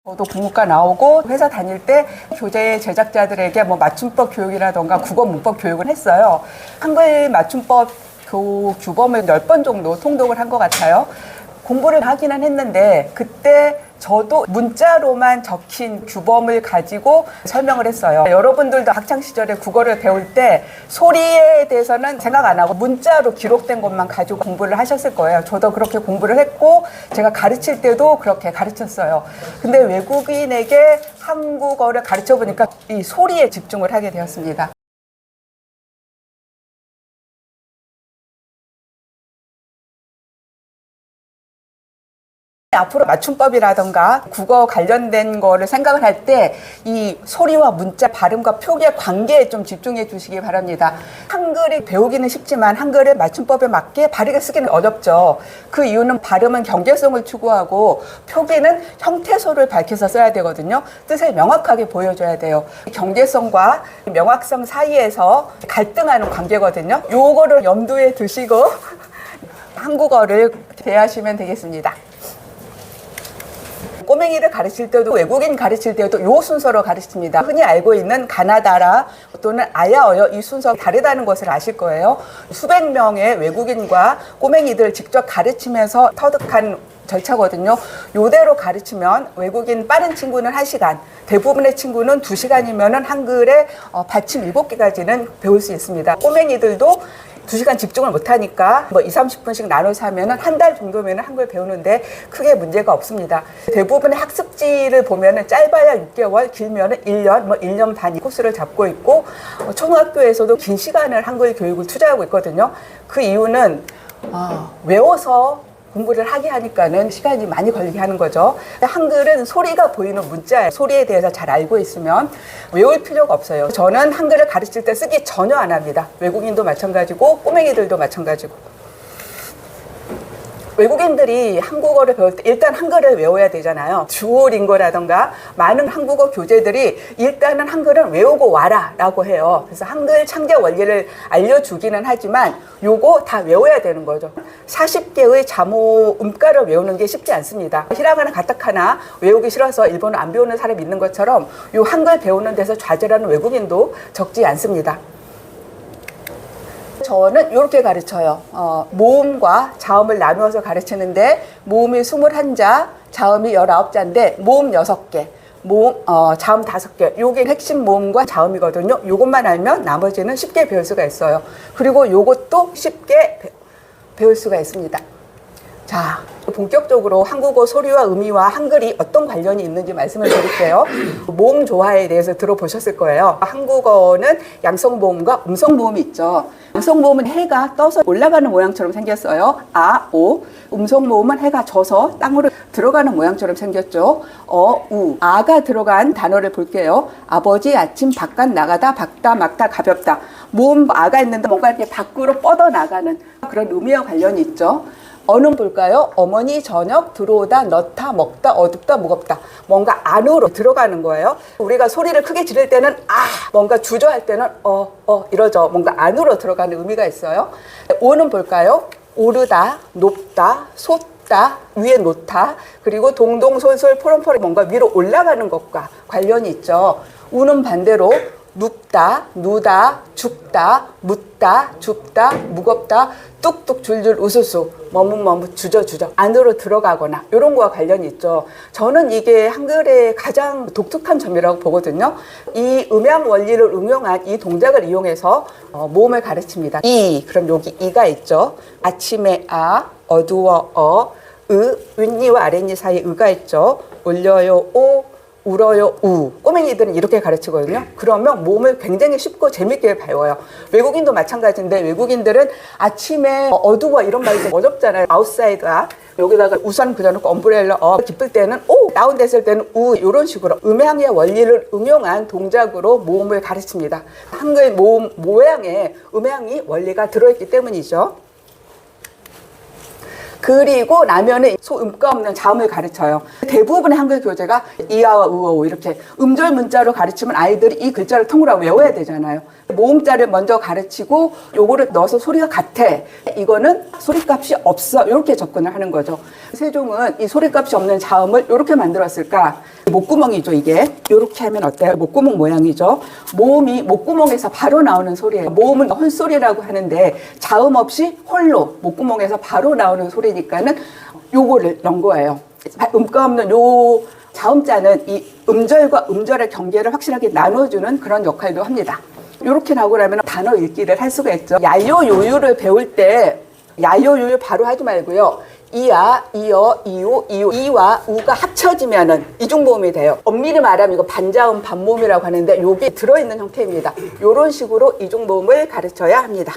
저도 국문과 나오고 회사 다닐 때 교재 제작자들에게 뭐 맞춤법 교육이라던가 국어 문법 교육을 했어요. 한글 맞춤법 규범을 10번 정도 통독을 한 것 같아요. 공부를 하기는 했는데 그때 저도 문자로만 적힌 규범을 가지고 설명을 했어요. 여러분들도 학창 시절에 국어를 배울 때 소리에 대해서는 생각 안 하고 문자로 기록된 것만 가지고 공부를 하셨을 거예요. 저도 그렇게 공부를 했고 제가 가르칠 때도 그렇게 가르쳤어요. 근데 외국인에게 한국어를 가르쳐 보니까 이 소리에 집중을 하게 되었습니다. 앞으로 맞춤법이라던가 국어 관련된 거를 생각을 할 때 이 소리와 문자, 발음과 표기의 관계에 좀 집중해 주시기 바랍니다. 한글이 배우기는 쉽지만 한글을 맞춤법에 맞게 바르게 쓰기는 어렵죠. 그 이유는 발음은 경계성을 추구하고 표기는 형태소를 밝혀서 써야 되거든요. 뜻을 명확하게 보여줘야 돼요. 경계성과 명확성 사이에서 갈등하는 관계거든요. 요거를 염두에 두시고 한국어를 대하시면 되겠습니다. 꼬맹이를 가르칠 때도 외국인 가르칠 때도 이 순서로 가르칩니다. 흔히 알고 있는 가나다라 또는 아야어여 이 순서 다르다는 것을 아실 거예요. 수백 명의 외국인과 꼬맹이들 직접 가르치면서 터득한 절차거든요. 요대로 가르치면 외국인 빠른 친구는 1시간, 대부분의 친구는 2시간이면 한글의 받침 7개까지는 배울 수 있습니다. 꼬맹이들도 2시간 집중을 못하니까 뭐 20-30분씩 나눠서 하면 한 달 정도면 한글 배우는데 크게 문제가 없습니다. 대부분의 학습지를 보면 짧아야 6개월, 길면 1년, 뭐 1년 반 이 코스를 잡고 있고 초등학교에서도 긴 시간을 한글 교육을 투자하고 있거든요. 그 이유는 외워서 공부를 하게 하니까는 시간이 많이 걸리게 하는 거죠. 한글은 소리가 보이는 문자예요. 소리에 대해서 잘 알고 있으면 외울 필요가 없어요. 저는 한글을 가르칠 때 쓰기 전혀 안 합니다. 외국인도 마찬가지고 꼬맹이들도 마찬가지고. 외국인들이 한국어를 배울 때 일단 한글을 외워야 되잖아요. 주어링고라던가 많은 한국어 교재들이 일단은 한글은 외우고 와라 라고 해요. 그래서 한글 창제 원리를 알려주기는 하지만 요거 다 외워야 되는 거죠. 40개의 자모 음가를 외우는 게 쉽지 않습니다. 히라가나 가타카나 외우기 싫어서 일본어 안 배우는 사람이 있는 것처럼 요 한글 배우는 데서 좌절하는 외국인도 적지 않습니다. 저는 이렇게 가르쳐요. 모음과 자음을 나누어서 가르치는데 모음이 21자, 자음이 19자인데 모음 6개, 자음 5개. 요게 핵심 모음과 자음이거든요. 요것만 알면 나머지는 쉽게 배울 수가 있어요. 그리고 요것도 쉽게 배울 수가 있습니다. 자, 본격적으로 한국어 소리와 의미와 한글이 어떤 관련이 있는지 말씀을 드릴게요. 모음 조화에 대해서 들어보셨을 거예요. 한국어는 양성모음과 음성모음이 있죠. 양성모음은 해가 떠서 올라가는 모양처럼 생겼어요. 아, 오. 음성모음은 해가 져서 땅으로 들어가는 모양처럼 생겼죠. 우. 아가 들어간 단어를 볼게요. 아버지, 아침, 바깥, 나가다, 박다, 막다, 가볍다. 모음 아가 있는데 뭔가 이렇게 밖으로 뻗어나가는 그런 의미와 관련이 있죠. 어는 볼까요? 어머니, 저녁, 들어오다, 넣다, 먹다, 어둡다, 무겁다. 뭔가 안으로 들어가는 거예요. 우리가 소리를 크게 지를 때는 뭔가 주저할 때는 이러죠. 뭔가 안으로 들어가는 의미가 있어요. 오는 볼까요? 오르다, 높다, 솟다, 위에 놓다, 그리고 동동솔솔 포럼포럼 뭔가 위로 올라가는 것과 관련이 있죠. 우는 반대로 눕다, 누다, 죽다, 묻다, 줍다, 무겁다, 뚝뚝 줄줄 우수수, 머뭇머뭇 주저주저 안으로 들어가거나 이런 거와 관련이 있죠. 저는 이게 한글의 가장 독특한 점이라고 보거든요. 이 음양 원리를 응용한 이 동작을 이용해서 모음을 가르칩니다. 그럼 여기 이가 있죠. 아침에 어두워 윗니와 아랫니 사이에 의가 있죠. 올려요 오, 울어요 우. 꼬맹이들은 이렇게 가르치거든요. 그러면 몸을 굉장히 쉽고 재밌게 배워요. 외국인도 마찬가지인데 외국인들은 아침에 어두워 이런 말이 좀 어렵잖아요. 아웃사이드가 여기다가 우산 그려놓고 엄브렐러 기쁠 때는 오, 다운됐을 때는 우 이런 식으로 음향의 원리를 응용한 동작으로 모음을 가르칩니다. 한글 모음 모양에 음향이 원리가 들어있기 때문이죠. 그리고 나면은 소음가 없는 자음을 가르쳐요. 대부분의 한글 교재가 이하와 우어 이렇게 음절 문자로 가르치면 아이들이 이 글자를 통으로 외워야 되잖아요. 모음자를 먼저 가르치고 요거를 넣어서 소리가 같아. 이거는 소리값이 없어. 이렇게 접근을 하는 거죠. 세종은 이 소리값이 없는 자음을 이렇게 만들었을까? 목구멍이죠, 이게. 이렇게 하면 어때요? 목구멍 모양이죠. 모음이 목구멍에서 바로 나오는 소리예요. 모음은 혼소리라고 하는데 자음 없이 홀로 목구멍에서 바로 나오는 소리니까는 요거를 넣은 거예요. 음가 없는 요 자음자는 이 음절과 음절의 경계를 확실하게 나눠주는 그런 역할도 합니다. 이렇게 나오고 나면 단어 읽기를 할 수가 있죠. 야요 요요를 배울 때 야요 요요 바로 하지 말고요. 이야, 이어, 이오, 이오, 이와 우가 합쳐지면은 이중모음이 돼요. 엄밀히 말하면 이거 반자음, 반모음이라고 하는데 요게 들어있는 형태입니다. 이런 식으로 이중모음을 가르쳐야 합니다.